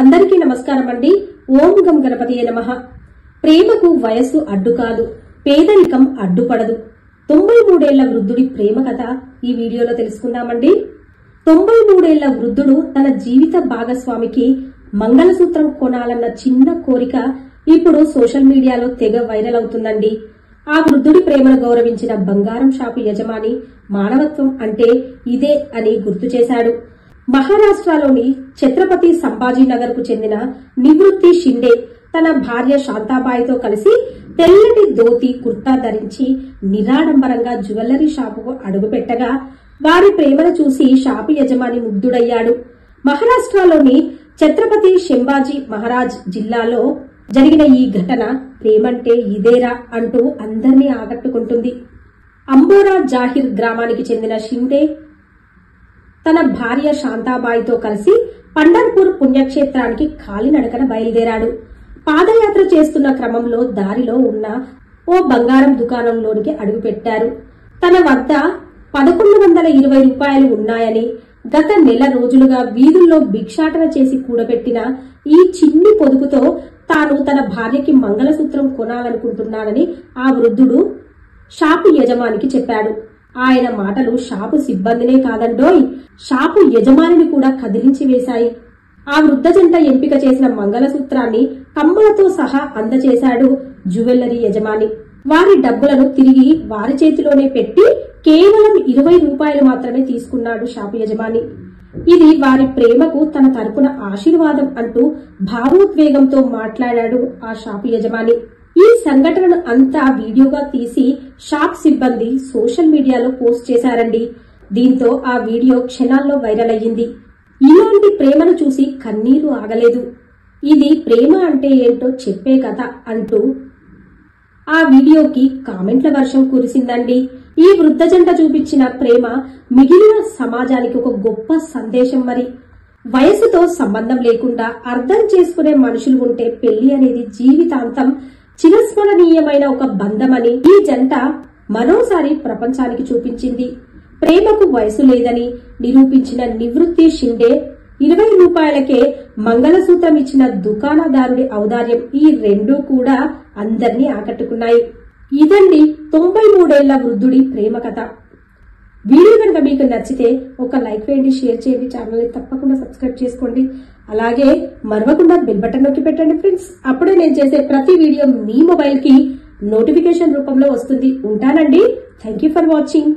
అందరికీ నమస్కారం అండి. ఓం గం గణపతియే నమః. ప్రేమకు వయస్సు అడ్డు కాదు, పేదరికం అడ్డుపడదు. 93 ఏళ్ల వృద్ధుడి ప్రేమ కథ ఈ వీడియోలో తెలుసుకుందామండి. 93 ఏళ్ల వృద్ధుడు తన జీవిత భాగస్వామికి మంగళసూత్రం కొనాలన్న చిన్న కోరిక ఇప్పుడు సోషల్ మీడియాలో తెగ వైరల్ అవుతుందండి. ఆ వృద్ధుడి ప్రేమను గౌరవించిన బంగారం షాపు యజమాని మానవత్వం అంటే ఇదే అని గుర్తు చేశాడు. మహారాష్ట్రలోని ఛత్రపతి సంభాజీనగర్ కు చెందిన నివృత్తి షిండే తన భార్య శాంతాబాయితో కలిసి తెల్లటి ధోతి కుర్తా ధరించి నిరాడంబరంగా జ్యువెలరీ షాపుకు అడుగుపెట్టగా వారి ప్రేమను చూసి షాపు యజమాని ముగ్ధుడయ్యాడు. మహారాష్ట్రలోని ఛత్రపతి సంభాజీ మహారాజ్ జిల్లాలో జరిగిన ఈ ఘటన ప్రేమంటే ఇదేరా అంటూ అందరినీ ఆకట్టుకుంటుంది. అంబోరా జాహిర్ గ్రామానికి చెందిన షిండే తన భార్య శాంతాబాయితో కలిసి పండర్పూర్ పుణ్యక్షేత్రానికి కాలినడకన బయలుదేరాడు. పాదయాత్ర చేస్తున్న క్రమంలో దారిలో ఉన్న ఓ బంగారం దుకాణంలోనికి అడుగుపెట్టారు. తన వద్ద 1120 రూపాయలు ఉన్నాయని, గత నెల రోజులుగా వీధుల్లో భిక్షాటన చేసి కూడబెట్టిన ఈ చిన్ని పొదుపుతో తాను తన భార్యకి మంగళసూత్రం కొనాలనుకుంటున్నానని ఆ వృద్ధుడు షాపు యజమానికి చెప్పాడు. ఆయన మాటలు షాపు సిబ్బందినే కాదండోయ్, షాపు యజమానిని కూడా కదిలించి వేశాయి. ఆ వృద్ధ జంట ఎంపిక చేసిన మంగళసూత్రాన్ని కమ్మలతో సహా అందజేశాడు జ్యువెలరీ యజమాని. వారి డబ్బులను తిరిగి వారి చేతిలోనే పెట్టి కేవలం 20 రూపాయలు మాత్రమే తీసుకున్నాడు షాపు యజమాని. ఇది వారి ప్రేమకు తన తరపున ఆశీర్వాదం అంటూ భావోద్వేగంతో మాట్లాడాడు ఆ షాపు యజమాని. ఈ సంఘటనను అంతా వీడియోగా తీసి షాప్ సిబ్బంది సోషల్ మీడియాలో పోస్ట్ చేశారండి. దీంతో ఆ వీడియో క్షణాల్లో వైరల్ అయ్యింది. ఇలాంటి ప్రేమను చూసి కన్నీరు ఆగలేదు. ఇది ప్రేమ అంటే ఏంటో చెప్పే కథ అంటూ ఆ వీడియోకి కామెంట్ల వర్షం కురిసిందండి. ఈ వృద్ధ జంట చూపించిన ప్రేమ మిగిలిన సమాజానికి ఒక గొప్ప సందేశం. మరి వయసుతో సంబంధం లేకుండా అర్థం చేసుకునే మనుషులు ఉంటే పెళ్లి అనేది జీవితాంతం చిరస్మరణీయమైన ఒక బంధమని ఈ జంట మరోసారి ప్రపంచానికి చూపించింది. ప్రేమకు వయసు లేదని నిరూపించిన నివృత్తి షిండే 20 రూపాయలకే మంగళసూత్రం ఇచ్చిన దుకాణదారుడి ఔదార్యం, ఈ రెండూ కూడా అందరినీ ఆకట్టుకున్నాయి. ఇదండి 93 ఏళ్ల వృద్ధుడి ప్రేమ కథ. వీడియో కనుక మీకు నచ్చితే ఒక లైక్ వేయండి, షేర్ చేయండి, ఛానల్ని తప్పకుండా సబ్స్క్రైబ్ చేసుకోండి. అలాగే మరవకుండా బెల్ బటన్ నొక్కి పెట్టండి ఫ్రెండ్స్. అప్పుడే నేను చేసే ప్రతి వీడియో మీ మొబైల్ కి నోటిఫికేషన్ రూపంలో వస్తుంది. ఉంటానండి. Thank you for watching.